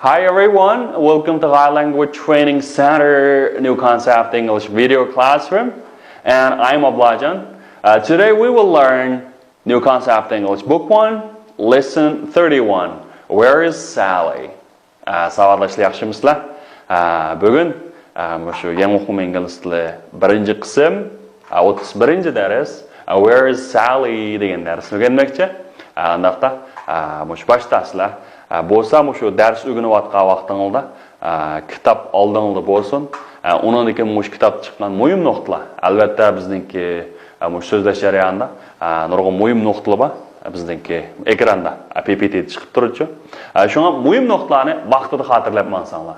Hi everyone, welcome to High Language Training Center New Concept English Video Classroom, and I'm Ablajan. Today we will learn New Concept English Book 1, Lesson 31. Where is Sally? Savatlashli yaxshimisizlar? Bugun shu yangi o'quv İngliztili birinchi qism 31 dars Where is Sally degan darsni o'rganmoqchi. Undaqda mush boshlasizlar. Bo'lsa shu dars o'rganayotgan vaqtingizda kitob oldingizda bo'lsin. Undan keyin mush kitob chiqqan muhim nuqtalar. Albatta bizningki mush so'zlash jarayonida nurg'un muhim nuqtalar bor. Bizningki ekranda PPT chiqib turibdi. Shunga muhim nuqtalarni vaqtida xotirlab mansanglar.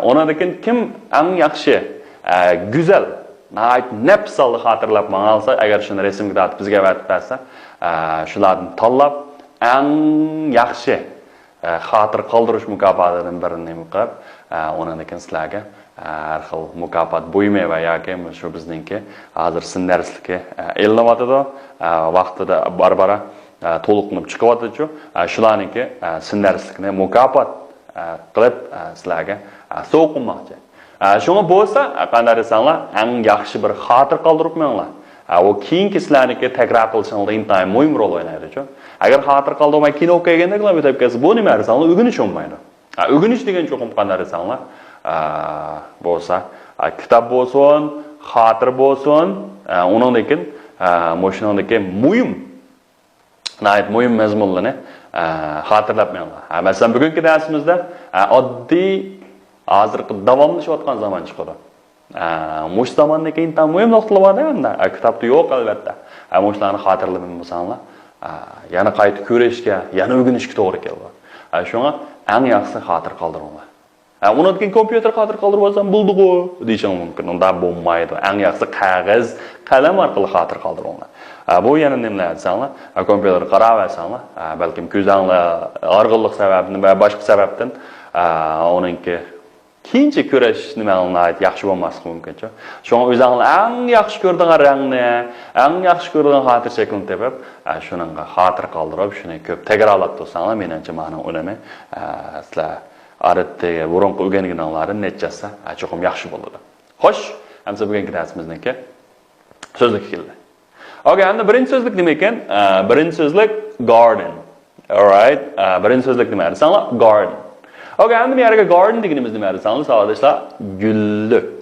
Undan keyin kim eng yaxshi, go'zal, nafsalli xotirlab manalsa, agar shuni rasmga tortib bizga vatib bersa, shularni tanlab eng yaxshi xotir qoldirish mukofotidan birini qilib, undan keyin sizlarga har xil mukofot buyurma va yoki shu bizningki hozir sin darslikka e'lonotida vaqtida barbara to'liqlanib chiqyapti-ku. Shularniki sin darslikni mukofot qilib sizlarga so'qinmoqchi. Shunga bo'lsa, qanday desanglar, eng yaxshi bir xotir qoldirib qo'yinglar. O keyingi sizlarniki takror qilishingizda intayin muhim rol o'ynaydi-ku. Agar xotir qoldirmay kino o'qiganda qilib o'tib ketsa, bu nima desanglar, o'rganish olmaydi. O'rganish degan cho'qim qanday desanglar, bo'lsa, kitob bo'lsin, xotir bo'lsin, undan keyin mashinadan muhim mazmunlarni xotirlab qo'yinglar. Masalan, bugungi darsimizda oddiy hozirgi davomlashayotgan zaman chiqadi. Mush zamondan keyin ham muhim nuqtalar bor endi. Kitobda yo'q albatta. Mushlarni xotirlab bo'lsanglar, yana qayta ko'rishga, yana o'rganishga to'g'ri keladi. Shunga eng yaxshisi xotir qoldiringlar. Undan keyin kompyuter xotir qoldirib olsam bo'ldi-ku deyishing mumkin. Unda bo'lmaydi. Eng yaxshisi qog'oz, qalam orqali xotir qoldiringlar. Bu yana nima desanglar, kompyuter qarab olsanglar, balkim ko'zinglar og'irlik sababini va boshqa sababdan uningki keyinchi ko'rish nimalarni yaxshi bo'lmasligi mumkin-ku. Shunga o'zingizlar eng yaxshi ko'radigan rangni, eng yaxshi ko'radigan xotir shaklini topib, shuningga xotir qoldirib, shuni ko'p takrorlab tursanglar, menimcha ma'no unami sizlar odatdagi burunqi o'rganganlarning nechasi cho'qim yaxshi bo'ladi. Xo'sh, hamsa bugungi darsimizniki so'zlik keldi. Okay, endi birinchi so'zlik nima ekan? Birinchi so'zlik garden. All right? Birinchi so'zlik nima desanglar? Garden. Okay, endi bu yerga garden deganimiz nima desanglar, savodashlar, gullik.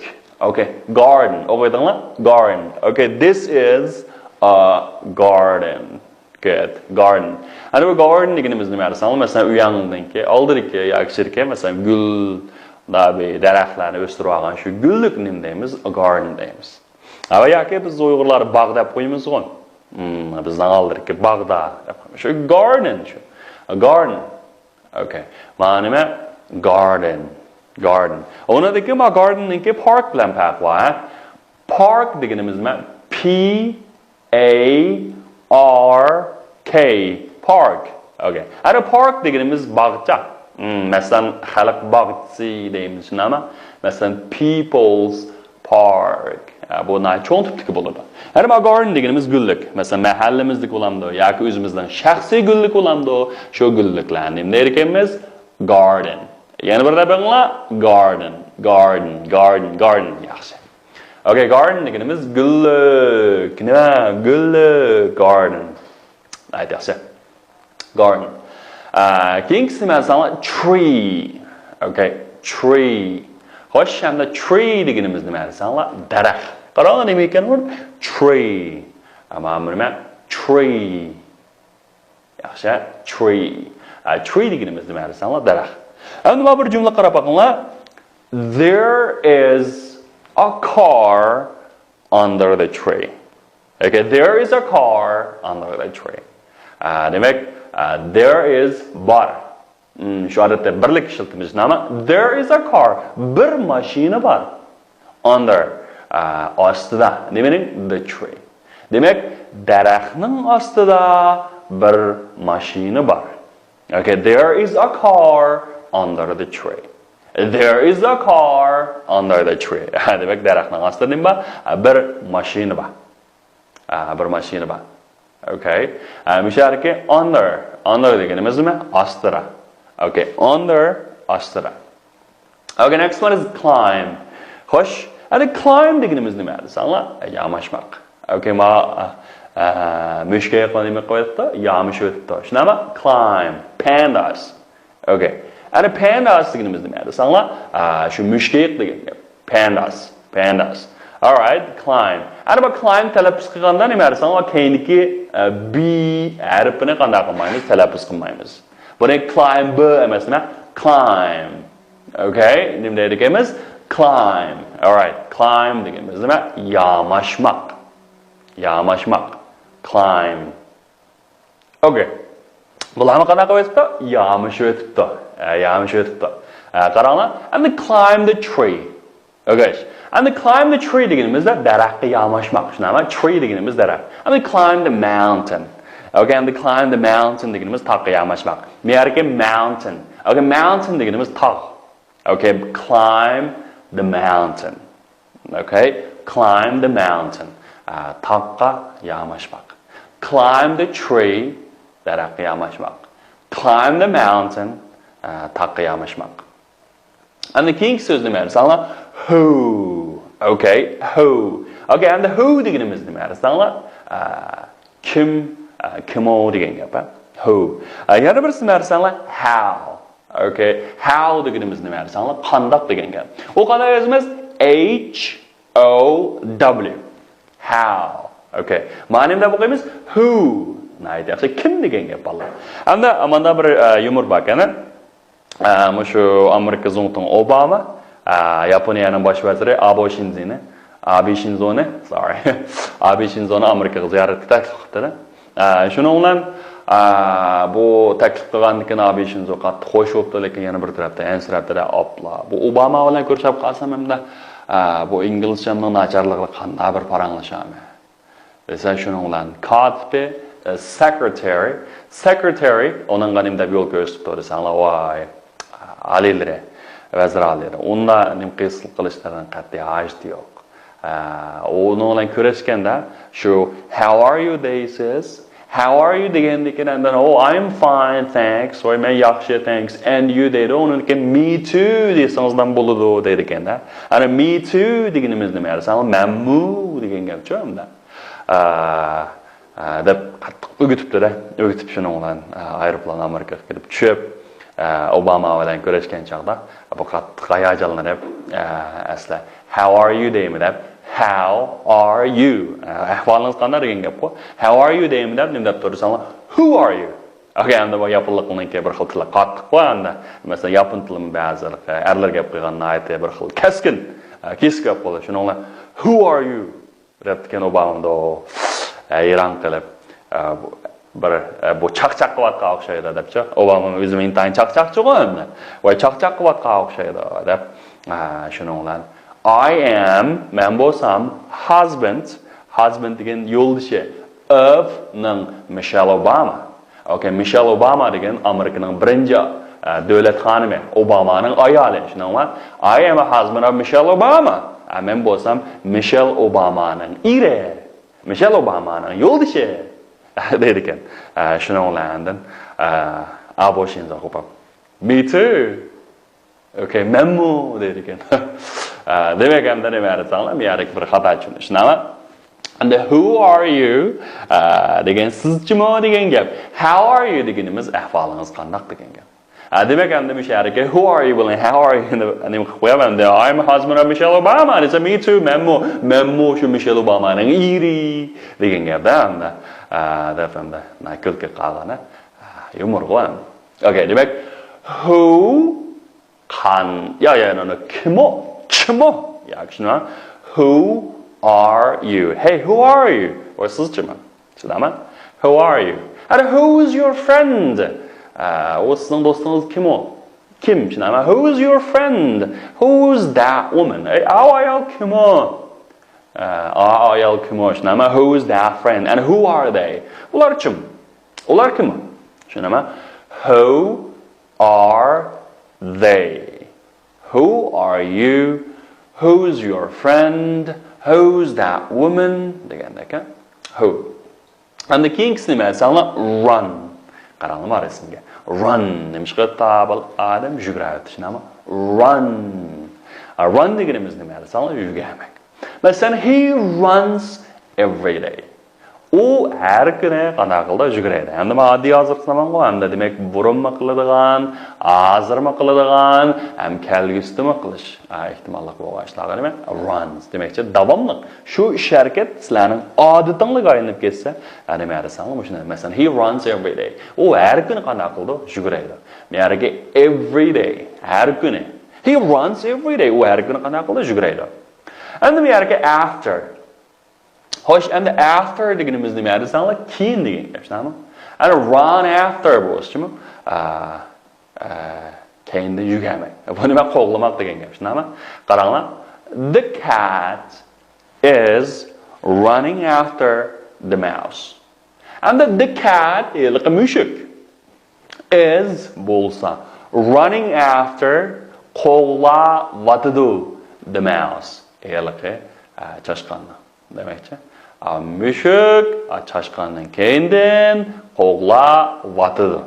Okay, garden. O'qiydilar? Garden. Okay, this is a garden. Good. Garden. Endi bu garden deganimiz nima desanglar, masalan, uyangdanki, oldiriki, yakshirki, masalan, gul, daraxtlarni o'stirib olgan shu gullik nima deymiz? A garden deymiz. Va yoki biz Uyg'urlar bog' deb qo'yamiz-ku. Bizdan oldiriki bog'da. Shu garden shu. A garden. Okay. Mana nima? Garden. Garden. Undan keyin ma gardenninki park bilan farq bor. Park deganimiz nima? P A R K. Park. Okay. Ana park deganimiz bog'cha. Masalan, xalq bog'chisi deymiz nima? Masalan, people's park. Bu cho'ng tipdagi bo'ladi. Ana bu garden deganimiz gullik. Masalan, mahallamizdagi bo'lamdi yoki o'zimizning shaxsiy gullik bo'lamdi. Shu gulliklarni nima der ekanmiz? Garden. Yana bir dabanglar garden, garden, garden, garden yaxshi. Okay, garden deganimiz gullik. Nima? Gullik, garden. Yaxshi. Garden. Keyingisi masalan tree. Okay, tree. Xo'sh, hamda tree deganimiz nima desanglar? Daraxt. Qarang nima ekan bu? Tree. Mana nima? Tree. Yaxshi, tree. Tree deganimiz nima desanglar? Daraxt. Endi mana bir jumla qarab boqinglar. There is a car under the tree. Okay, there is a car under the tree. Demak, there is bar. Shu odatda birlik ishlatimiz nima? There is a car. Bir mashina bor. Under ostida. Demak, the tree. Demak, daraxtning ostida bir mashina bor. Okay, there is a car under the tree. There is a car under the tree. Demak, daraxtning ostida nima bor? Bir mashina bor. Bir mashina bor. Okay. Misharki under deganimiz nima? Ostira. Okay, under aştıra. Okay, next one is climb. Hoş. Hadi climb deganimiz nima? Sanla yamashmaq. Okay, müşkeye qanday qo'yibdi? Yamish o'tibdi. Shunami? Climb. Pandas. Okay. Hadi pandas deganimiz nima? Sanla shu müşkeye degan gap. Pandas. All right, climb. Hadi bu climb talaffuz qilganda nima? Sanla keyingi b harfini qanday qilmaymiz? Talaffuz qilmaymiz. Buni climb emas nima? Climb. Okay, nima deydigimiz? Climb. All right, climb deganimiz nima? Yamashmaq. Climb. Okay. Bularni qanaqa qo'yibdi? Yamish o'tibdi. Qaranglar. And the climb the tree. Okay. And the climb the tree deganimizda daraxtga yamashmaq. Shunami? Tree deganimiz daraxt. And the climb the mountain. Okay, and the climb the mountain deganimiz tog'ga yamashmaq. Bu yerga mountain. Okay, mountain deganimiz tog'. Okay, climb the mountain. Okay, climb the mountain. Tog'ga yamashmaq. Climb the tree, daraxtga yamashmaq. Climb the mountain, tog'ga yamashmaq. And the keyingi so'z nima? Masalan, who. Okay, who. Okay, and the who deganimiz nima? Masalan, kim o degan gap. Who. Yana birisi masalan, how. Okay, how deganimiz nima? Masalan, qandoq degan gap. U qanday yozamiz? H-O-W. How. Okay. Ma'nimda o'qiymiz who. Naydi? Kim degan gap bolalar. Hamda amanda bir yumor bor ekan. Shu Amerika Zongtong Obama, Yaponiyaning bosh vaziri Abe Shinzoni Amerikaga ziyoratga taklif qildi. Shuning bilan bu taklif qilgandan Abe Shinzo qattiq xo'sh bo'ldi, lekin yana bir tarafda ansirabdi opla. Bu Obama bilan ko'rishib qolsam hamda bu inglizchamning nacharligi qanday bir paranglashami. Desa shuning bilan katibi secretary onun qanimda yo'l ko'rsatib tursanlar, voy alilre vaziralari. Unda nim qiyinchilik qilishlardan qat'iy hojati yo'q. Onun bilan ko'rishganda shu how are you deysiz. How are you degandan and then oh I'm fine thanks. Voy men yaxshi thanks and you deydi. Uniki me too desangizdan bo'ladi deydi ekanda. Ana me too deganimiz nima? Masalan menmu degan gapchi unda. Deb qattiq o'gitib shuni bilan aeroplan Amerikaga kelib tushib Obama bilan ko'rishgan chaqda bu qattiq hayajonlanib asla how are you deymi deb how are you ahvolingiz qanday degan gap ku how are you deymi deb nima deb tursanlar who are you okay endi bu yaponlarning bir xil tili qattiq ku endi masalan yapon tilini ba'zi erlar gap qilgandan aytib bir xil keskin gap bo'ladi shuni bilan who are you debgan Obama Iran qilib bu chaqchaq qilayotgan o'xshaydi debchi Obama o'zim intayin chaqchaqchi-ku endi voy chaqchaq qilayotgan o'xshaydi deb shuning bilan I am men bo'lsam husband degan yo'ldoshi of ning Michelle Obama. Okay, Michelle Obama degan Amerikaning birinchi davlat xonimi Obamaning ayoli. Shuning bilan I am a husband of Michelle Obama. Men bo'lsam Michelle Obamaning eri. Michelle Obamaning yo'ldoshi deydi ekan. Shuning bilan Abe Shinzo qo'pab. Me too. Okay, menmu deydi ekan. Demak hamda nima aytsanglar, men yarik bir xato tushunishnaman. And who are you degan sizchimi degan gap. How are you deganimiz ahvolingiz qanday degan gap. Demak hamda musharaka who are you bilan how are you nima qo'yaman de I'm a husband of Michelle Obama. It's a me too menmu shu Michelle Obamaning eri degan gapda hamda defamda nakulga qolgani yumor qo'yam. Okay, demak who can no kimo yakshina who are you? Hey, who are you? Or sizchimi? Tushunami? Who are you? And who is your friend? O'zingizning do'stingiz kim? Tushunami? Who is your friend? Who's that woman? Ayol kimo? Tushunami? Who is that friend? And who are they? Ular kim? Tushunami? Who are they? Who are you? Who's your friend? Who's that woman? Degandek. Who. And the keyingisi nima? Masalan, run. Qaranglar var resimga. Run demiş tabıl adam yuguradi, shunami? Run. Run deganimiz nima? Sanlar yugurmak. Masalan, he runs every day. U har kuni qanday qildi yuguradi. Endi men oddiy hozirqisnamanku, endi demak burunma qiladigan, hozirma qiladigan, ham kelgusimi qilish ehtimollik bo'lgan nima? Runs demakchi davomli. Shu ish harakat sizlarning odatingizga aylanib ketsa, nima desangiz, shuni masalan he runs every day. U har kuni qanday qildi yuguradi. Men yerga every day, har kuni. He runs every day. U har kuni qanday qildi yuguradi. Endi men yerga after Hoş, endi after deganimiz nima desanlar? Keyin degan gap, shunami? Ana run after bo'lsa-chi? Keyinda yugamak. Bu nima qo'g'lamoq degan gap, shunami? Qaranglar. The cat is running after the mouse. And the cat, like a mushuk, is bo'lsa running after qo'g'layotidi the mouse. Like chashqonni. Demakchi, mushuk chashqandan keyindan qo'g'layotidi.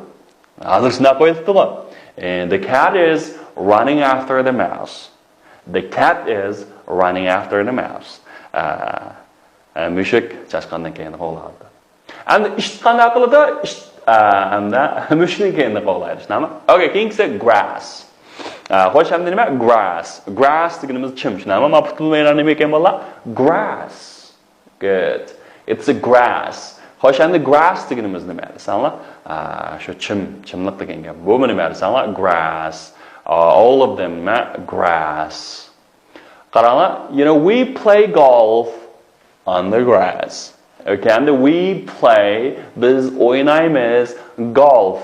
Hozir shunday qo'yilibdi-ku. The cat is running after the mouse. The cat is running after the mouse. Mushuk chashqandan keyin qo'g'laydi. Endi ish qanday qiladi? Hamda mushukdan keyin qo'g'laydi, shunami? Okay, keyingisi grass. Xo'sh, hamda nima? Grass. Grass deganimiz chim, shunami? Men putilmaylar nima ekan bolalar? Grass. Good. It's a grass. Xo'sh, endi grass deganimiz nima? Desanlar, shu chimliq degan gap. Bu nima desanlar? Grass. All of them, grass. Qaranglar, we play golf on the grass. Okay, and we play, biz o'ynaymiz golf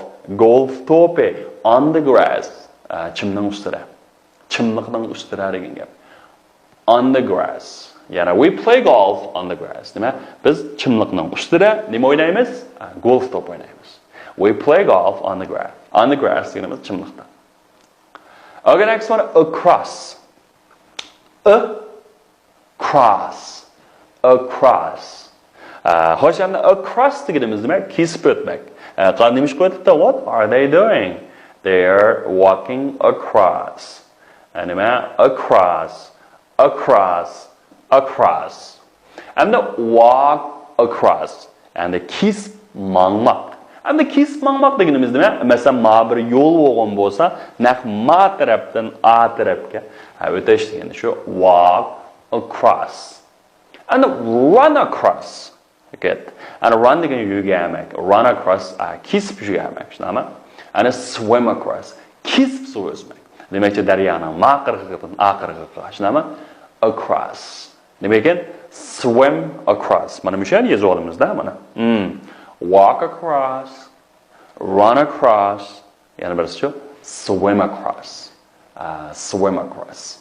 to'pi on the grass. Chimning ustida. Chimliqning ustida degan gap. On the grass. Yana we play golf on the grass. Nima? Biz chimliqning ustida nima o'ynaymiz? Golf to'p o'ynaymiz. We play golf on the grass. On the grass deganimiz chimliqda. Okay, next one, across. Across. Xo'sh, endi across deganimiz nima? Kesib o'tmak. Qanday ish qo'yibdi? What are they doing? They are walking across. Nima? Across. And the walk across. And the kesib mangmak. And the kesib mangmak deganimiz nima? Masalan, ma bir yo'l bo'lgan bo'lsa, naq ma tarafdan a tarafga o'tish degani shu walk across. And run across. Good. And run degani yurganmak. Run across kesib yurganmak, shunami? And swim across. Kesib suv o'zmak. Demakchi daryoning ma qirg'idan a qirg'iga, shunami? Across. Demak ekan swim across. Mana shu yerga yozib olamizda, mana. Walk across, run across, yana birisi swim across. Swim across.